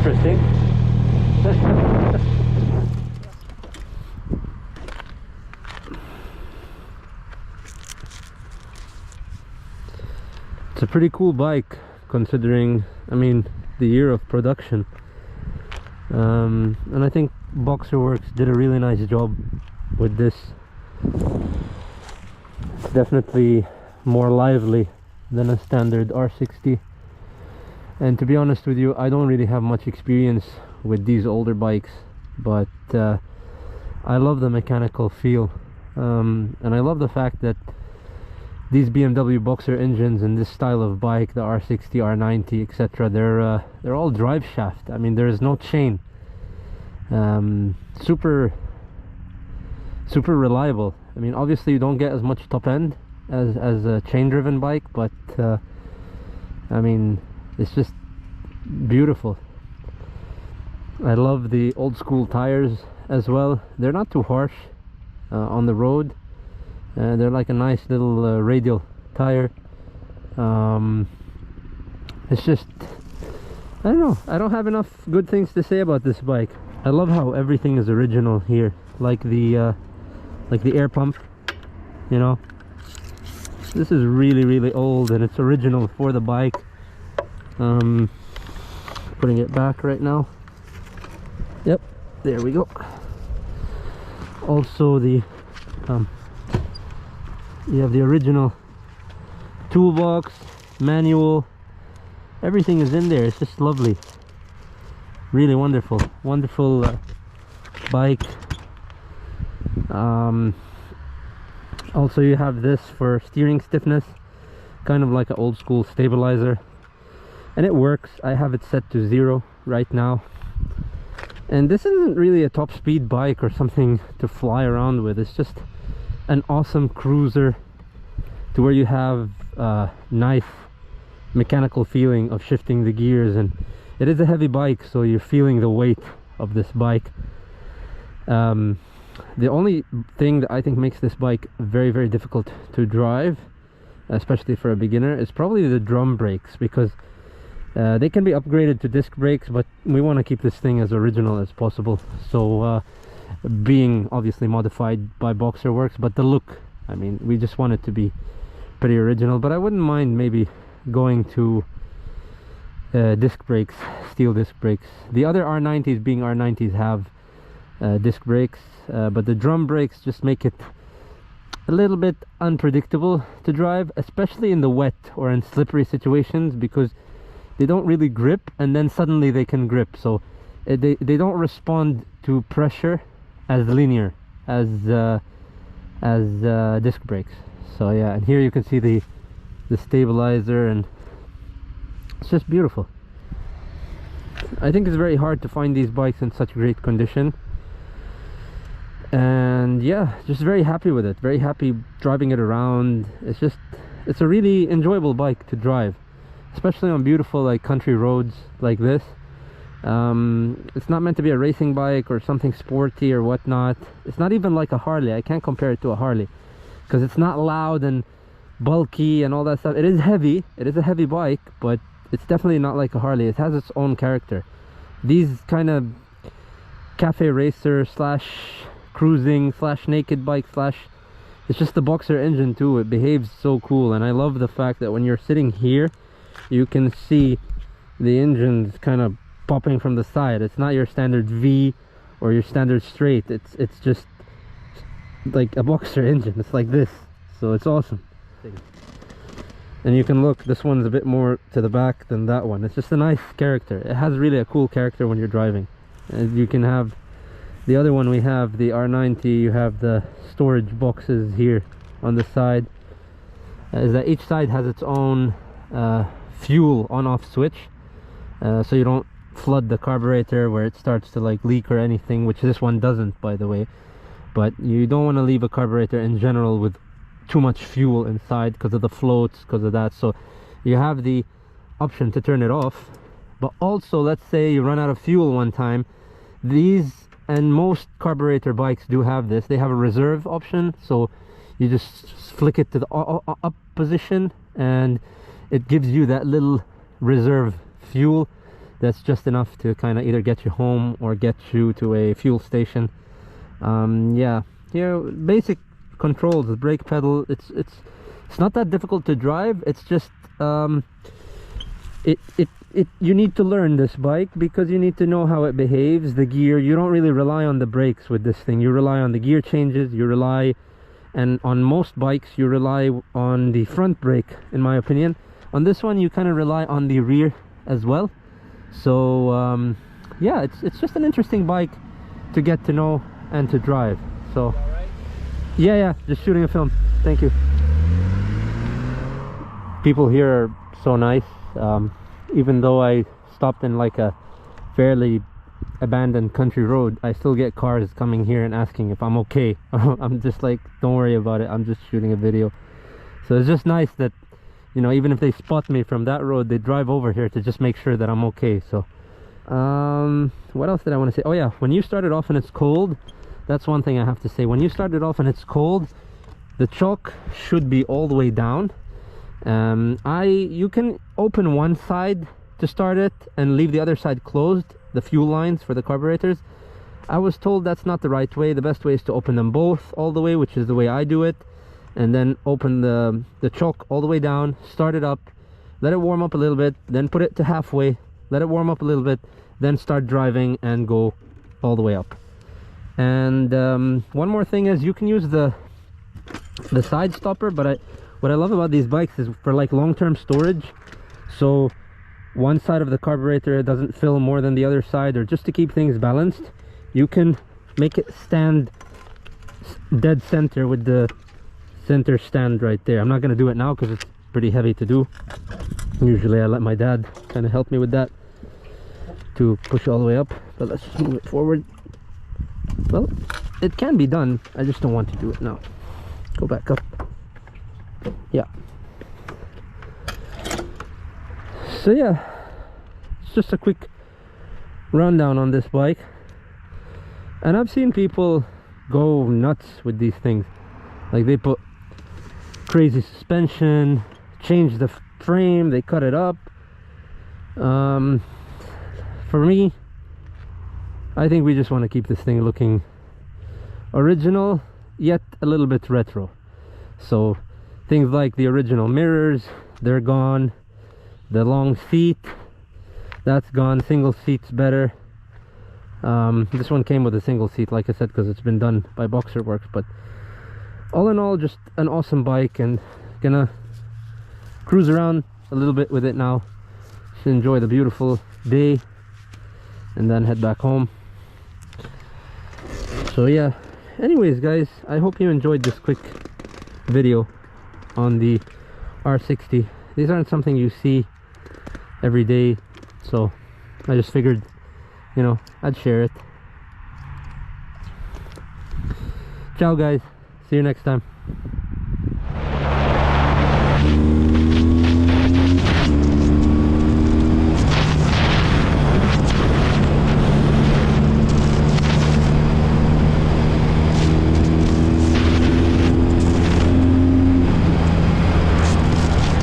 interesting. It's a pretty cool bike considering, I mean, the year of production. And I think Boxerworks did a really nice job with this. It's definitely more lively than a standard R60. And to be honest with you, I don't really have much experience with these older bikes, but I love the mechanical feel, and I love the fact that these BMW Boxer engines and this style of bike, the R60, R90, etc., they're all drive shaft. I mean, there is no chain. Super reliable. I mean, obviously you don't get as much top end as a chain driven bike, but I mean, it's just beautiful. I love the old school tires as well. They're not too harsh on the road. They're like a nice little radial tire. It's just, I don't know, I don't have enough good things to say about this bike. I love how everything is original here, like the air pump, you know. This is really old and it's original for the bike. Putting it back right now. Yep, there we go. Also the you have the original toolbox, manual, everything is in there. It's just lovely, really wonderful bike. Also you have this for steering stiffness, kind of like an old school stabilizer, and it works. I have it set to 0 right now, and this isn't really a top speed bike or something to fly around with. It's just an awesome cruiser to where you have nice mechanical feeling of shifting the gears, and it is a heavy bike, so you're feeling the weight of this bike. The only thing that I think makes this bike very difficult to drive, especially for a beginner, is probably the drum brakes, because they can be upgraded to disc brakes, but we want to keep this thing as original as possible. So being obviously modified by Boxerworks, but the look, I mean, we just want it to be pretty original. But I wouldn't mind maybe going to disc brakes, steel disc brakes. The other R90s, being R90s, have disc brakes, but the drum brakes just make it a little bit unpredictable to drive, especially in the wet or in slippery situations, because they don't really grip and then suddenly they can grip. So they don't respond to pressure as linear as disc brakes. So yeah, and here you can see the stabilizer, and it's just beautiful. I think it's very hard to find these bikes in such great condition, and yeah, just very happy with it, very happy driving it around. It's a really enjoyable bike to drive, especially on beautiful like country roads like this. It's not meant to be a racing bike or something sporty or whatnot. It's not even like a Harley. I can't compare it to a Harley because it's not loud and bulky and all that stuff. It is heavy, it is a heavy bike, but it's definitely not like a Harley. It has its own character. These kind of cafe racer slash cruising slash naked bike slash, it's just the Boxer engine too. It behaves so cool, and I love the fact that when you're sitting here you can see the engine's kind of popping from the side. It's not your standard V or your standard straight. It's just like a Boxer engine. It's like this, so it's awesome. And you can look, this one's a bit more to the back than that one. It's just a nice character. It has really a cool character when you're driving. And you can have the other one, we have the R90, you have the storage boxes here on the side. Is that each side has its own fuel on-off switch, so you don't flood the carburetor where it starts to like leak or anything, which this one doesn't, by the way. But you don't want to leave a carburetor in general with too much fuel inside because of the floats, because of that. So you have the option to turn it off. But also, let's say you run out of fuel one time, these and most carburetor bikes do have this. They have a reserve option, so you just flick it to the up position and it gives you that little reserve fuel that's just enough to kind of either get you home or get you to a fuel station. Yeah, here basic controls, the brake pedal, it's not that difficult to drive. It's just you need to learn this bike because you need to know how it behaves. The gear, you don't really rely on the brakes with this thing. You rely on the gear changes, and on most bikes you rely on the front brake, in my opinion. On this one you kind of rely on the rear as well. So yeah, it's just an interesting bike to get to know and to drive. So yeah, just shooting a film. Thank you. People here are so nice. Even though I stopped in like a fairly abandoned country road, I still get cars coming here and asking if I'm okay. I'm just like, don't worry about it, I'm just shooting a video. So it's just nice that, you know, even if they spot me from that road, they drive over here to just make sure that I'm okay. So what else did I want to say? Oh yeah, when you started off and it's cold, that's one thing I have to say. When you started off and it's cold, the choke should be all the way down. You can open one side to start it and leave the other side closed, the fuel lines for the carburetors. I was told that's not the right way. The best way is to open them both all the way, which is the way I do it, and then open the choke all the way down, start it up, let it warm up a little bit, then put it to halfway, let it warm up a little bit, then start driving and go all the way up. And one more thing is you can use the side stopper, but what I love about these bikes is for like long-term storage, so one side of the carburetor doesn't fill more than the other side, or just to keep things balanced, you can make it stand dead center with the center stand right there. I'm not going to do it now because it's pretty heavy to do. Usually I let my dad kind of help me with that to push all the way up, but let's just move it forward. Well, it can be done, I just don't want to do it now. Go back up. Yeah, so yeah, it's just a quick rundown on this bike, and I've seen people go nuts with these things. Like they put crazy suspension, change the frame, they cut it up. For me, I think we just want to keep this thing looking original yet a little bit retro. So things like the original mirrors, they're gone. The long seat, that's gone. Single seat's better. This one came with a single seat, like I said, because it's been done by Boxerworks. But all in all, just an awesome bike, and gonna cruise around a little bit with it now. Just enjoy the beautiful day and then head back home. So yeah, anyways guys, I hope you enjoyed this quick video on the R60. These aren't something you see every day, so I just figured, you know, I'd share it. Ciao guys, see you next time.